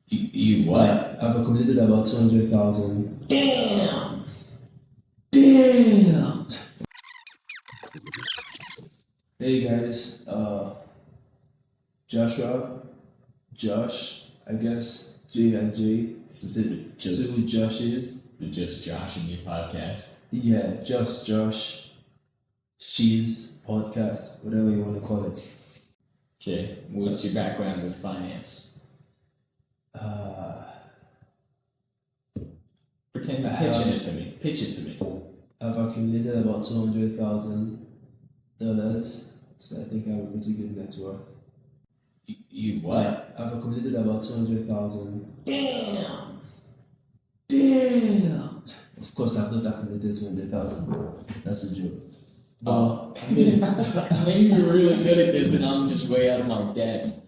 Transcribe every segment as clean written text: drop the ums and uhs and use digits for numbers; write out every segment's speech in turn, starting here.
You what? I've accumulated about 200,000. Damn! Damn! Hey guys, Joshua, Josh, I guess, J and J. Specific, See who Josh is? just Josh and your podcast. Yeah, just Josh, she's podcast, whatever you want to call it. Okay, what's your background with finance? Pretend I pitch have- it to me. Pitch it to me. I've accumulated about $200,000, so I think I have a pretty good net worth. You what? I've accumulated about 200,000. Damn! Damn! Of course, I've not accumulated 200,000. That's a joke. Oh, maybe you're really good at this, and I'm just way out of my depth.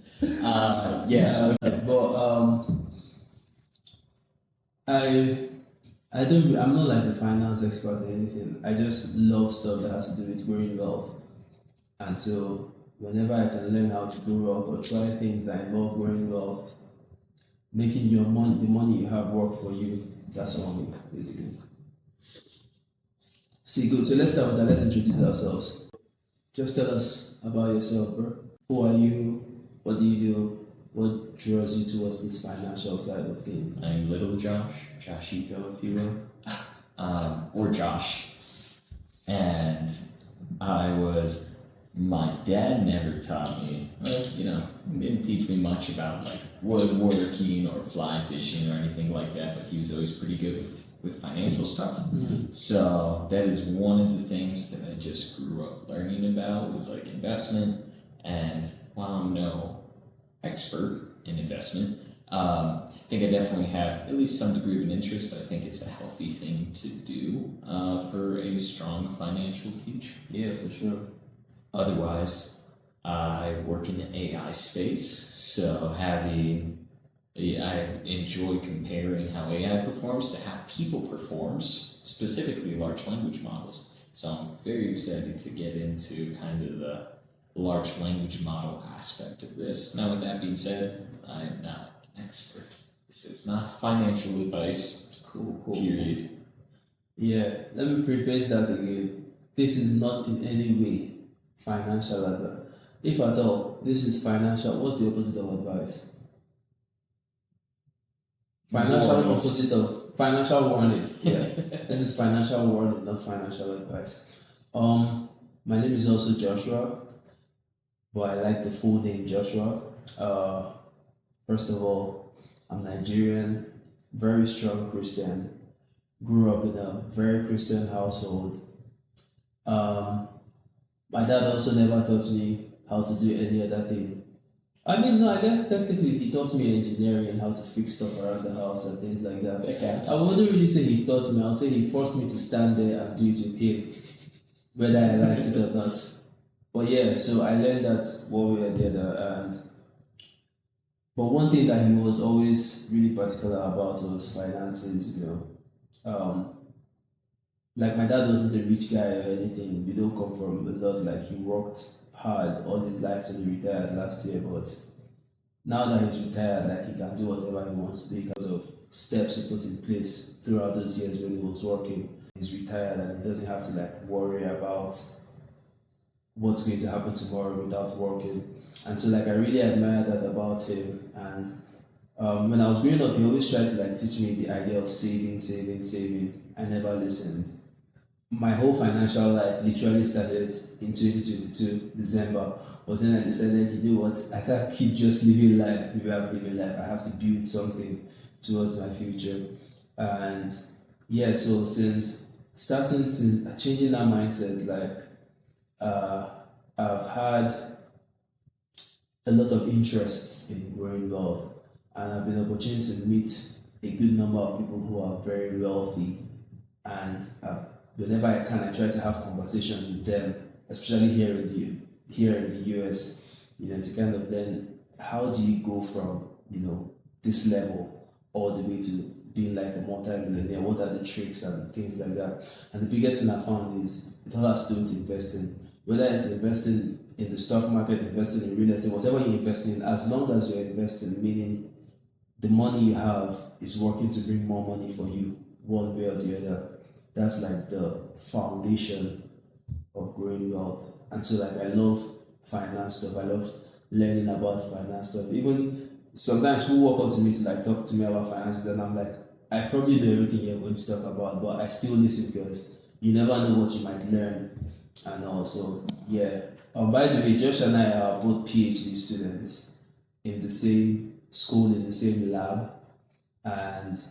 Yeah. But I'm not like a finance expert or anything. I just love stuff that has to do with growing wealth. And so whenever I can learn how to grow wealth or try things that involve growing wealth, making your money, the money you have work for you, that's all me, basically. See, good. So let's start with that. Let's introduce ourselves. Just tell us about yourself, bro. Who are you? What do you do? What draws you towards this financial side of things? I'm little Josh, Joshito, if you will, or Josh. And my dad never taught me, didn't teach me much about like woodworking or fly fishing or anything like that, but he was always pretty good with financial stuff. Mm-hmm. So that is one of the things that I just grew up learning about was like investment. And while I'm no expert in investment, I think I definitely have at least some degree of an interest. I think it's a healthy thing to do for a strong financial future. Yeah, for sure. Otherwise, I work in the AI space, so I enjoy comparing how AI performs to how people performs, specifically large language models. So I'm very excited to get into kind of the large language model aspect of this. Now, with that being said, I am not an expert. This is not financial advice. Cool. Period. Yeah, let me preface that again. This is not in any way financial advice. If at all, this is financial. What's the opposite of advice? Financial Warnings. opposite of financial warning. Yeah, this is financial warning, not financial advice. My name is also Joshua, but I like the full name Joshua. First of all, I'm Nigerian, very strong Christian. Grew up in a very Christian household. My dad also never taught me how to do any other thing. I mean, no, I guess technically he taught me engineering and how to fix stuff around the house and things like that. I wouldn't really say he taught me, I would say he forced me to stand there and do it with him, whether I liked it or not. But yeah, so I learned that one way or the other. But one thing that he was always really particular about was finances, like my dad wasn't a rich guy or anything. We don't come from a lot. Like he worked hard all his life till he retired last year. But now that he's retired, like he can do whatever he wants to do because of steps he put in place throughout those years when he was working. He's retired and he doesn't have to like worry about what's going to happen tomorrow without working. And so like I really admire that about him. And when I was growing up, he always tried to like teach me the idea of saving. I never listened. My whole financial life literally started in 2022 December. Was when I decided, you know what, I can't keep just living life the way I'm living life. I have to build something towards my future. And yeah, so since changing that mindset, like I've had a lot of interests in growing wealth, and I've been opportunity to meet a good number of people who are very wealthy, and whenever I can, I try to have conversations with them, especially here in the US, to kind of learn how do you go from this level all the way to being like a multi-millionaire. What are the tricks and things like that? And the biggest thing I found is it all has to do with investing. Whether it's investing in the stock market, investing in real estate, whatever you're investing in, as long as you're investing, meaning the money you have is working to bring more money for you, one way or the other. That's like the foundation of growing wealth. And so, like, I love finance stuff. I love learning about finance stuff. Even sometimes people walk up to me to like talk to me about finances, and I'm like, I probably know everything you're going to talk about, but I still listen because you never know what you might learn. And also, yeah. By the way, Josh and I are both PhD students in the same school, in the same lab, and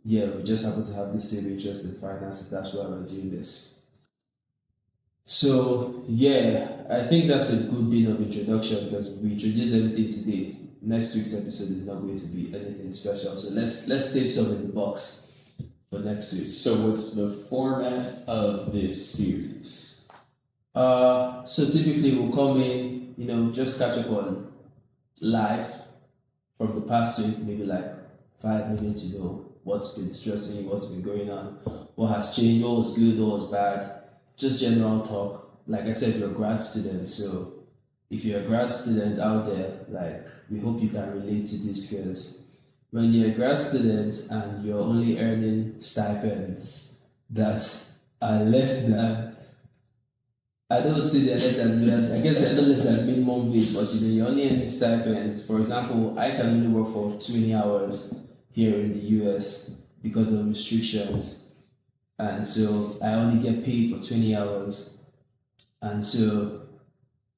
yeah, we just happen to have the same interest in finance, and that's why we're doing this. So yeah, I think that's a good bit of introduction because we introduced everything today. Next week's episode is not going to be anything special, so let's save some in the box for next week. So what's the format of this series? So typically we'll come in, just catch up on life from the past week, maybe like 5 minutes, what's been stressing you, what's been going on, what has changed, what was good, what was bad, just general talk. Like I said, you're a grad student, so if you're a grad student out there, like, we hope you can relate to this because when you're a grad student and you're only earning stipends that are less than, I don't say they're less than, I guess they're not less than minimum wage, but you're only earning stipends. For example, I can only work for 20 hours here in the US because of restrictions. And so I only get paid for 20 hours. And so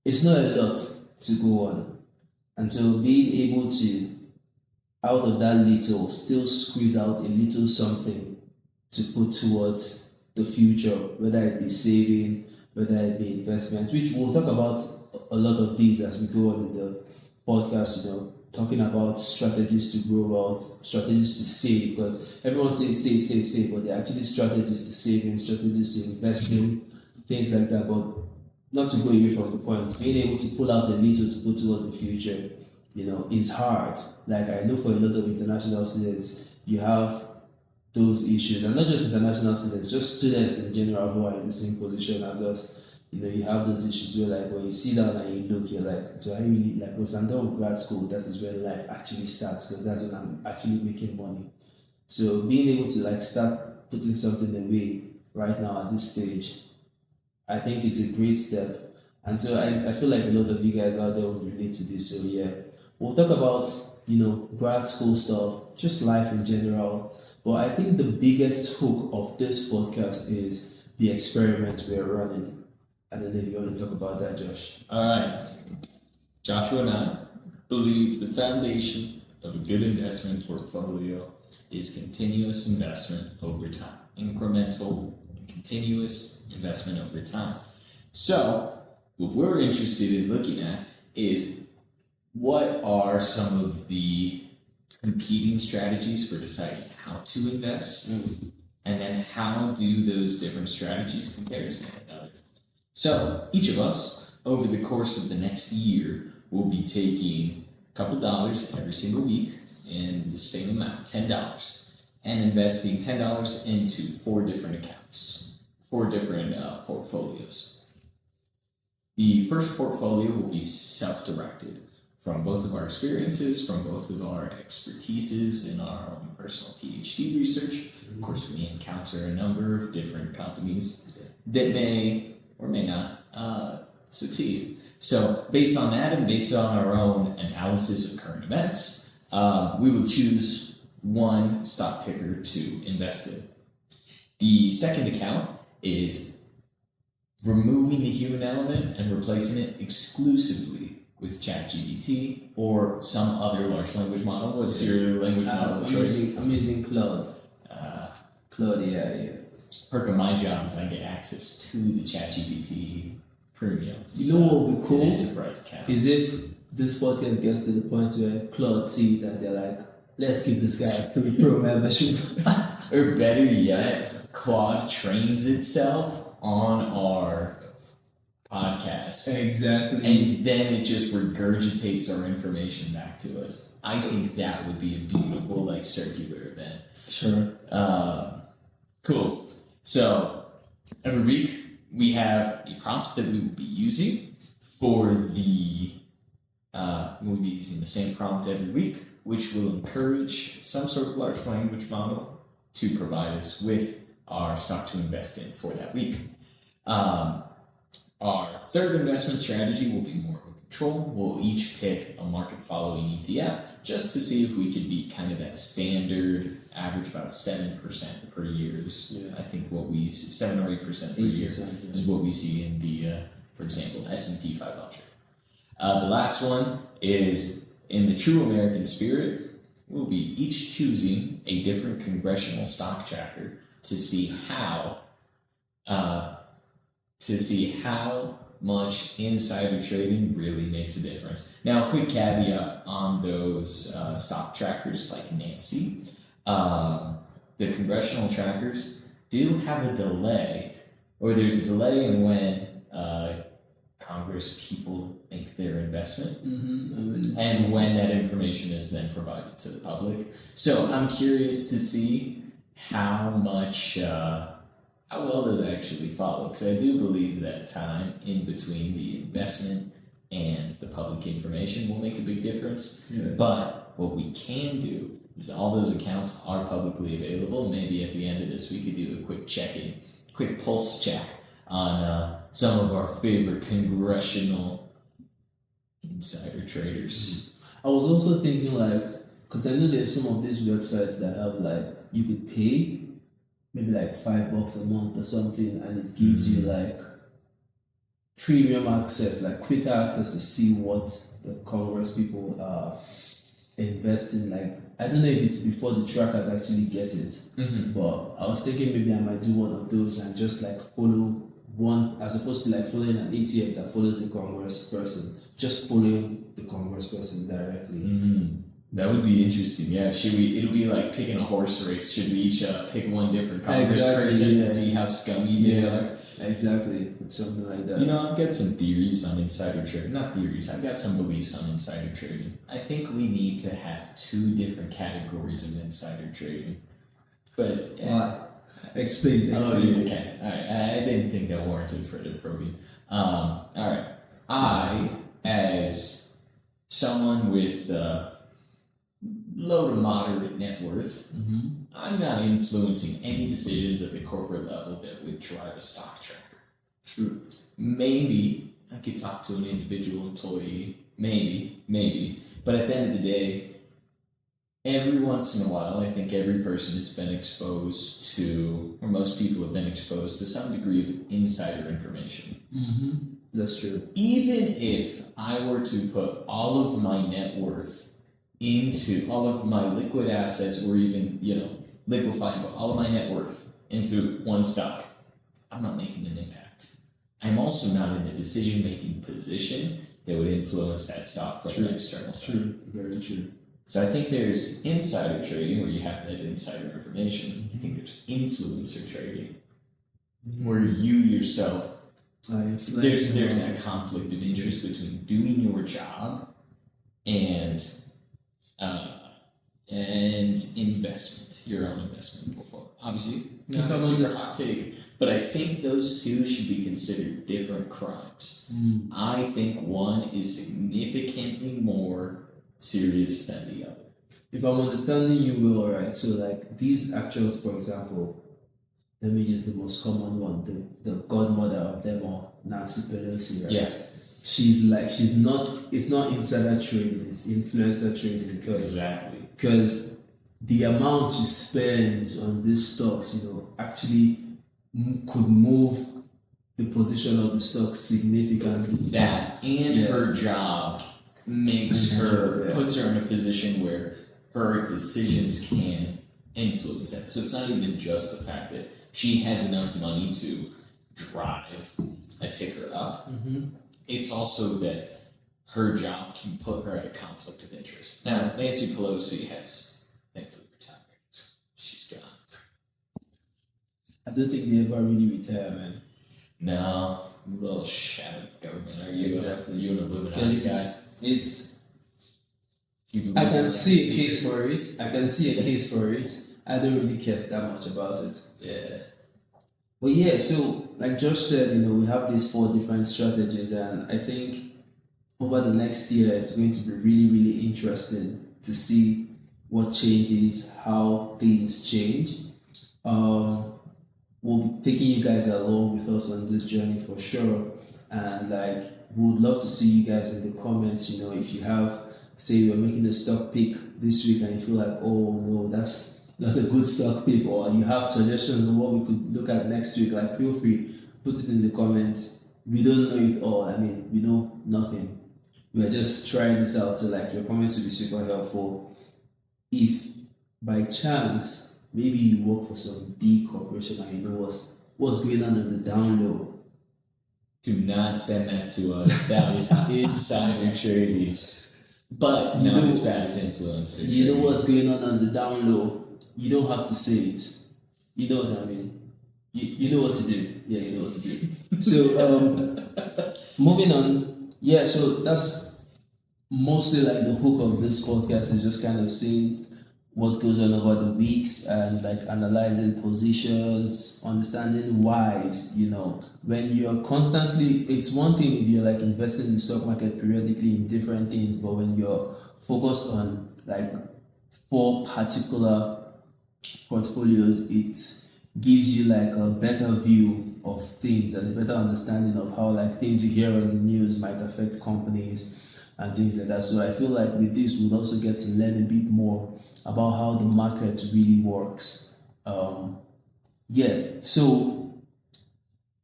it's not a lot to go on. And so being able to, out of that little, still squeeze out a little something to put towards the future, whether it be saving, whether it be investment, which we'll talk about a lot of these as we go on in the podcast, talking about strategies to grow wealth, strategies to save, because everyone says save, but they're actually strategies to saving, strategies to investing, things like that. But not to go away from the point, being able to pull out a little to put towards the future, is hard. Like, I know for a lot of international students, you have those issues, and not just international students, just students in general who are in the same position as us. You have those issues where, like, when you sit down and you look, you're like, do I really, like, once I'm done with grad school, that is when life actually starts, because that's when I'm actually making money. So being able to, like, start putting something away right now at this stage, I think is a great step. And so I feel like a lot of you guys out there will relate to this. So yeah, we'll talk about, grad school stuff, just life in general. But I think the biggest hook of this podcast is the experiment we're running. I don't know if you want to talk about that, Josh. All right. Joshua and I believe the foundation of a good investment portfolio is continuous investment over time, incremental, continuous investment over time. So, what we're interested in looking at is what are some of the competing strategies for deciding how to invest, and then how do those different strategies compare to one another. So, each of us, over the course of the next year, will be taking a couple dollars every single week in the same amount, $10, and investing $10 into 4 different accounts, 4 different portfolios. The first portfolio will be self-directed from both of our experiences, from both of our expertises in our own personal PhD research. Of course, we encounter a number of different companies that may or may not succeed. So based on that and based on our own analysis of current events, we will choose one stock ticker to invest in. The second account is removing the human element and replacing it exclusively with ChatGPT or some other large language model. What's your language model of choice? I'm using Claude. Claude, yeah. Perk of my job is I get access to the ChatGPT premium. You know what would be cool? Enterprise account. Is if this podcast gets to the point where Claude see that they're like, let's give this guy a free pro membership. Or better yet, Claude trains itself on our podcast. Exactly. And then it just regurgitates our information back to us. I think that would be a beautiful, circular event. Sure. Cool. So, every week we have a prompt that we will be using for the... we'll be using the same prompt every week which will encourage some sort of large language model to provide us with our stock to invest in for that week. Our third investment strategy will be more of a control. We'll each pick a market following ETF just to see if we could beat kind of that standard average about 7% per year. I think what we see, 7 or 8% per year is what we see in the, for example, S&P 500. The last one is in the true American spirit. We'll be each choosing a different congressional stock tracker to see how much insider trading really makes a difference. Now, a quick caveat on those stock trackers like Nancy. The congressional trackers do have a delay, or there's a delay in when Congress people make their investment and when that information is then provided to the public. So I'm curious to see how well those actually follow, because I do believe that time in between the investment and the public information will make a big difference. But what we can do is all those accounts are publicly available. Maybe at the end of this we could do a quick pulse check on some of our favorite congressional insider traders. I was also thinking because I know there's some of these websites that have you could pay maybe $5 a month or something, and it gives you premium access, quicker access to see what the Congress people are investing. I don't know if it's before the trackers actually get it, but I was thinking maybe I might do one of those and just follow one, as opposed to following an ETF that follows a Congress person, just following the Congress person directly. That would be interesting. Yeah, it'll be like picking a horse race. Should we each pick one different Congress person to see how scummy they are? Exactly, something like that. I've got some theories on insider trading. Not theories, I've got some beliefs on insider trading. I think we need to have 2 different categories of insider trading. But why? Explain. Okay. All right. I didn't think that warranted further probing. All right. I, as someone with low to moderate net worth, I'm not influencing any decisions at the corporate level that would drive a stock tracker. True. Maybe I could talk to an individual employee. Maybe. But at the end of the day, every once in a while, I think every person has been exposed to, or most people have been exposed to some degree of insider information. That's true. Even if I were to put all of my net worth into all of my liquid assets, or even, liquefy and put all of my net worth into one stock, I'm not making an impact. I'm also not in a decision-making position that would influence that stock from an external side. True, very true. So I think there's insider trading where you have that insider information. I think there's influencer trading where you yourself, there's that conflict of interest between doing your job and investment, your own investment portfolio. Obviously, not a super hot take, but I think those two should be considered different crimes. I think one is significantly more serious than the other. If I'm understanding you well, right? So these actors, for example, let me use the most common one, the godmother of them all, Nancy Pelosi, right? Yeah. It's not insider trading, it's influencer trading, because the amount she spends on these stocks, actually could move the position of the stock significantly. That and her job puts her in a position where her decisions can influence that. So it's not even just the fact that she has enough money to drive a ticker up. It's also that her job can put her at a conflict of interest. Now, Nancy Pelosi has thankfully retired. She's gone. I don't think they ever really retire, man. No, a little shadow government. Are you you an Illuminati guy? I can see a case for it. I don't really care that much about it. Yeah. But yeah, so like Josh said, we have these 4 different strategies, and I think over the next year it's going to be really, really interesting to see what changes, how things change. We'll be taking you guys along with us on this journey for sure. And like, we would love to see you guys in the comments. You know, if you have, say, we're making a stock pick this week and you feel like, oh no, that's not a good stock pick, or you have suggestions on what we could look at next week, like, feel free, put it in the comments. We don't know it all. I mean, we know nothing. We are just trying this out. So like, your comments will be super helpful. If by chance maybe you work for some big corporation and you know what's going on the down low, Do not send that to us. That is insider trading. But You not know- as bad as influencer. you know trading. what's going on the down low. You don't have to say it. You know what I mean. You know what to do. Yeah, you know what to do. So moving on. Yeah, so that's mostly like the hook of this podcast, is just kind of seeing what goes on over the weeks and like analyzing positions, understanding whys. You know, when you're constantly, it's one thing if you're like investing in the stock market periodically in different things, but when you're focused on like 4 particular portfolios, it gives you like a better view of things and a better understanding of how like things you hear on the news might affect companies and things like that. So I feel like with this we'll also get to learn a bit more about how the market really works. So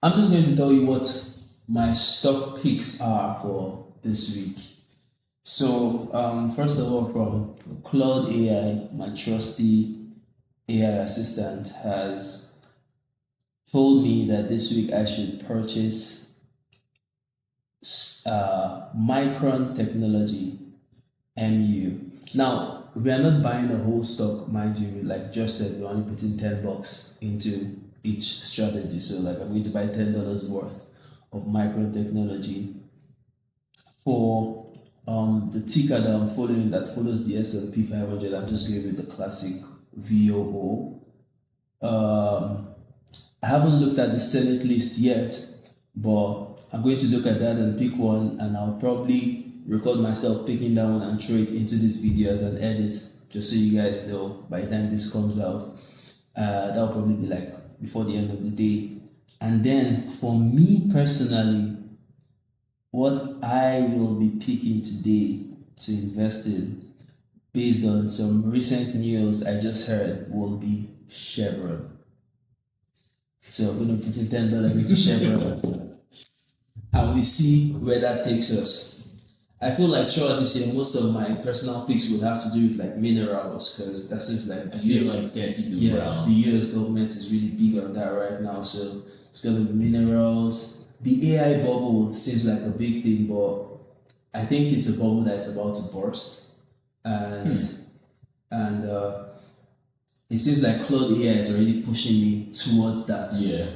I'm just going to tell you what my stock picks are for this week. So first of all, from Cloud AI, my trusty AI assistant has told me that this week I should purchase Micron Technology MU. Now, we are not buying a whole stock, mind you. Like just said, we're only putting $10 into each strategy. So like, I'm going to buy $10 worth of Micron Technology. For the ticker that I'm following, that follows the S&P 500, I'm just going with the classic VOO. I haven't looked at the Senate list yet, but I'm going to look at that and pick one, and I'll probably record myself picking that one and throw it into this video as an edit, just so you guys know by the time this comes out. That'll probably be like before the end of the day. And then for me personally, what I will be picking today to invest in, based on some recent news I just heard, will be Chevron. So I'm going to put in $10 into Chevron and we see where that takes us. I feel like throughout this year, most of my personal picks would have to do with like minerals, because that seems like I feel like that's the the realm. US government is really big on that right now. So it's going to be minerals. The AI bubble seems like a big thing, but I think it's a bubble that's about to burst, and it seems like Cloud AI is already pushing me towards that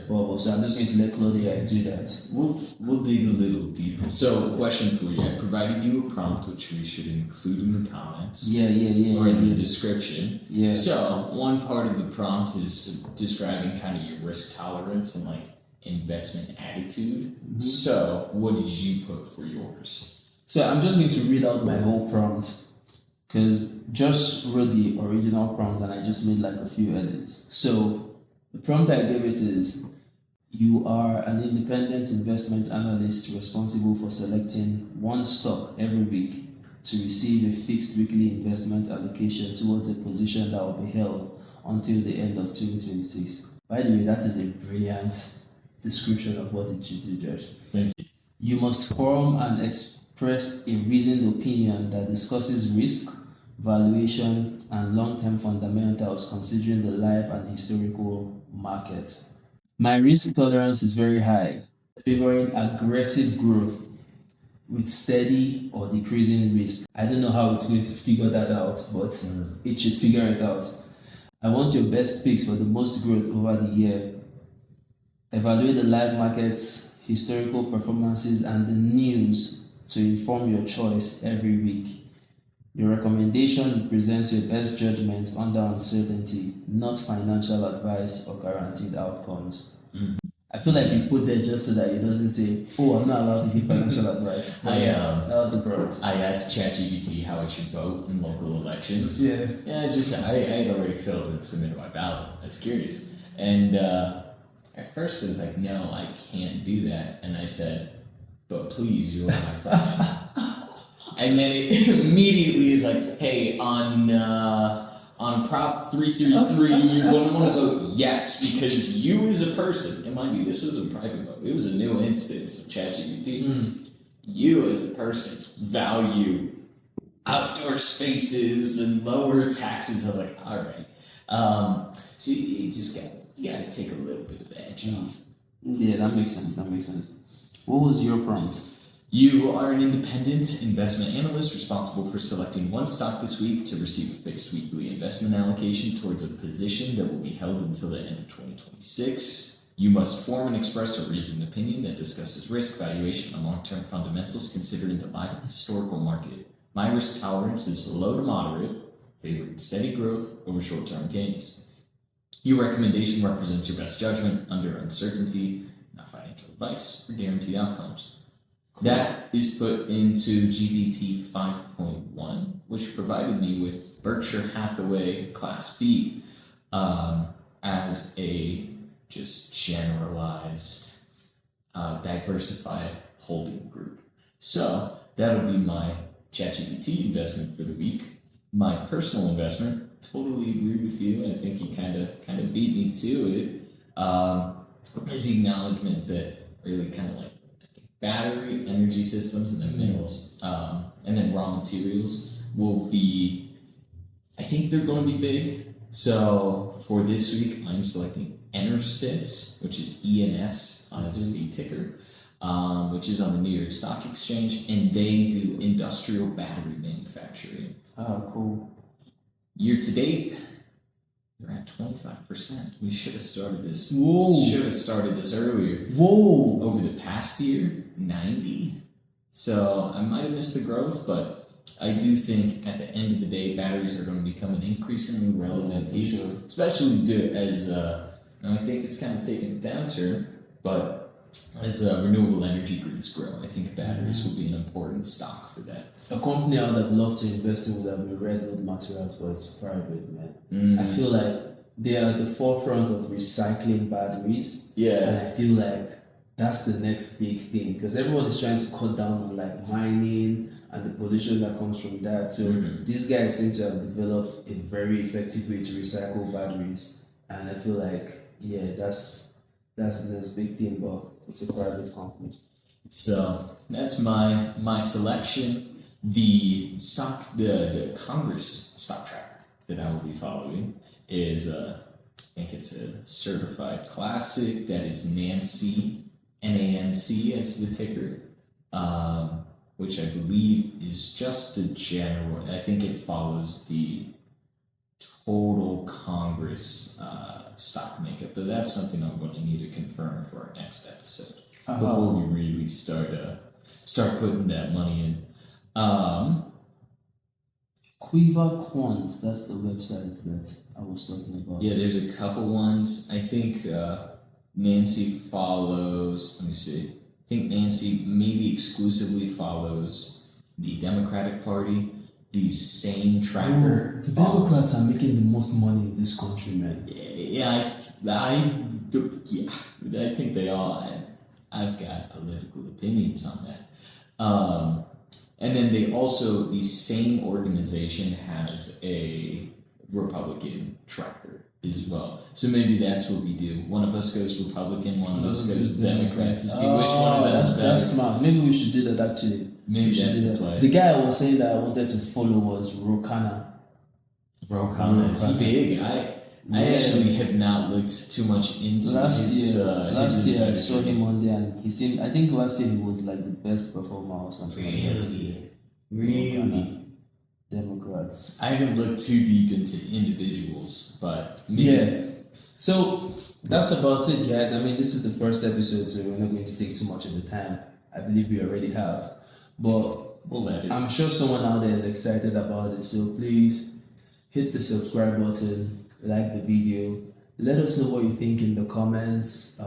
bubble. So I'm just going to let Cloud AI do that. We'll dig a little deeper. So, question for you: I provided you a prompt, which we should include in the comments. Yeah, Or in the description. Yeah. So one part of the prompt is describing kind of your risk tolerance and like investment attitude. So what did you put for yours? So I'm just going to read out my whole prompt, because Josh wrote the original prompt and I just made like a few edits. So the prompt I gave it is: you are an independent investment analyst responsible for selecting one stock every week to receive a fixed weekly investment allocation towards a position that will be held until the end of 2026. By the way, that is a brilliant description of what it should do, Josh. Thank you. You must form and express a reasoned opinion that discusses risk, valuation, and long-term fundamentals considering the live and historical market. My risk tolerance is very high, favoring aggressive growth with steady or decreasing risk. I don't know how it's going to figure that out, but it should figure it out. I want your best picks for the most growth over the year. Evaluate the live markets, historical performances, and the news to inform your choice every week. Your recommendation represents your best judgment under uncertainty, not financial advice or guaranteed outcomes. I I feel like you put there just so that it doesn't say, "Oh, I'm not allowed to give financial advice." But that was the growth. I asked ChatGPT how I should vote in local elections. Yeah. Yeah, I had already filled and submitted my ballot. I was curious. And at first I was like, no, I can't do that. And I said, but please, you're my friend. And then it immediately is like, hey, on Prop 333, you're going to want to vote yes, because you as a person, and mind you, this was a private vote, it was a new instance of ChatGPT. You as a person value outdoor spaces and lower taxes. I was like, all right. So you gotta take a little bit of the edge off. Yeah, that makes sense. What was your prompt? You are an independent investment analyst responsible for selecting one stock this week to receive a fixed weekly investment allocation towards a position that will be held until the end of 2026. You must form and express a reasoned opinion that discusses risk, valuation, and long-term fundamentals considering the live and historical market. My risk tolerance is low to moderate, favoring steady growth over short-term gains. Your recommendation represents your best judgment under uncertainty, not financial advice or guaranteed outcomes. Cool. That is put into GPT 5.1, which provided me with Berkshire Hathaway Class B as a just generalized, diversified holding group. So that'll be my ChatGPT investment for the week. My personal investment, totally agree with you. I think you kind of beat me to it. Is the acknowledgement that really kind of like battery, energy systems, and then minerals, and then raw materials will be, I think they're going to be big. So for this week, I'm selecting EnerSys, which is ENS as the ticker, which is on the New York Stock Exchange, and they do industrial battery manufacturing. Oh, cool. Year to date, they're at 25%. We should have started this. Whoa. Should have started this earlier. Whoa. Over the past year, 90. So I might have missed the growth, but I do think at the end of the day, batteries are going to become an increasingly relevant piece, sure. especially as I think it's kind of taken a downturn, but as renewable energy grids grow, I think batteries will be an important stock for that. A company I would have loved to invest in would have been Redwood Materials, but it's private, man. I feel like they are at the forefront of recycling batteries. Yeah. And I feel like that's the next big thing, because everyone is trying to cut down on like mining and the pollution that comes from that. So these guys seem to have developed a very effective way to recycle batteries. And I feel like, yeah, that's the next big thing, but it's a private company. So that's my selection. The stock, the Congress stock tracker that I will be following is I think it's a certified classic. That is Nancy, NANC as the ticker, which I believe is just a general. I think it follows the total Congress stock makeup, though that's something I'm going to need to confirm for our next episode before we really start putting that money in. Quiver Quant, that's the website that I was talking about. Yeah, there's a couple ones. I think Nancy follows, let me see. I think Nancy maybe exclusively follows the Democratic Party. The same tracker. The Democrats are making the most money in this country, man. Yeah, I think they are, and I've got political opinions on that. And then the same organization has a Republican tracker as well. So maybe that's what we do. One of us goes Republican, one of us goes Democrat to see which one of them is better. That's smart. Maybe we should do that actually. Maybe that's the play. The guy I was saying that I wanted to follow was Rokana. Rokana, is he big? I actually have not looked too much into Last year I saw him on one day and he seemed, I think last year he was like the best performer or something. Really? Democrats. I haven't looked too deep into individuals, but yeah. So that's about it, guys. I mean, this is the first episode, so we're not going to take too much of the time. I believe we already have. But we'll let it. I'm sure someone out there is excited about it, so please hit the subscribe button, like the video, let us know what you think in the comments.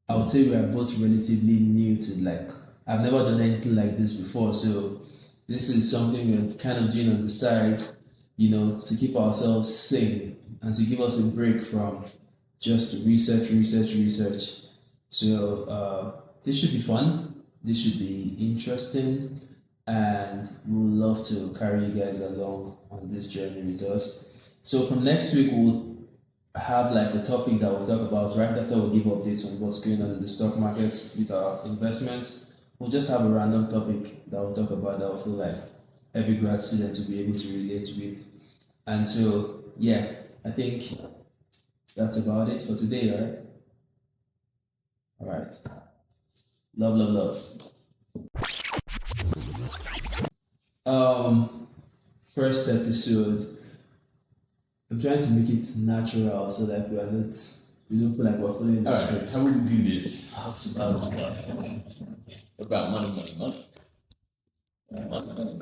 I would say we are both relatively new to like I've never done anything like this before, so this is something we're kind of doing on the side, to keep ourselves sane and to give us a break from just research. So this should be fun. This should be interesting, and we would love to carry you guys along on this journey with us. So from next week, we'll have like a topic that we'll talk about right after we give updates on what's going on in the stock market with our investments. We'll just have a random topic that we'll talk about that I feel like every grad student will be able to relate with. And so, yeah, I think that's about it for today, right? All right. Love, love, love. First episode, I'm trying to make it natural so that we don't feel like we're following the All right, script. how would we do this? How to- About money, money, money. Money, money.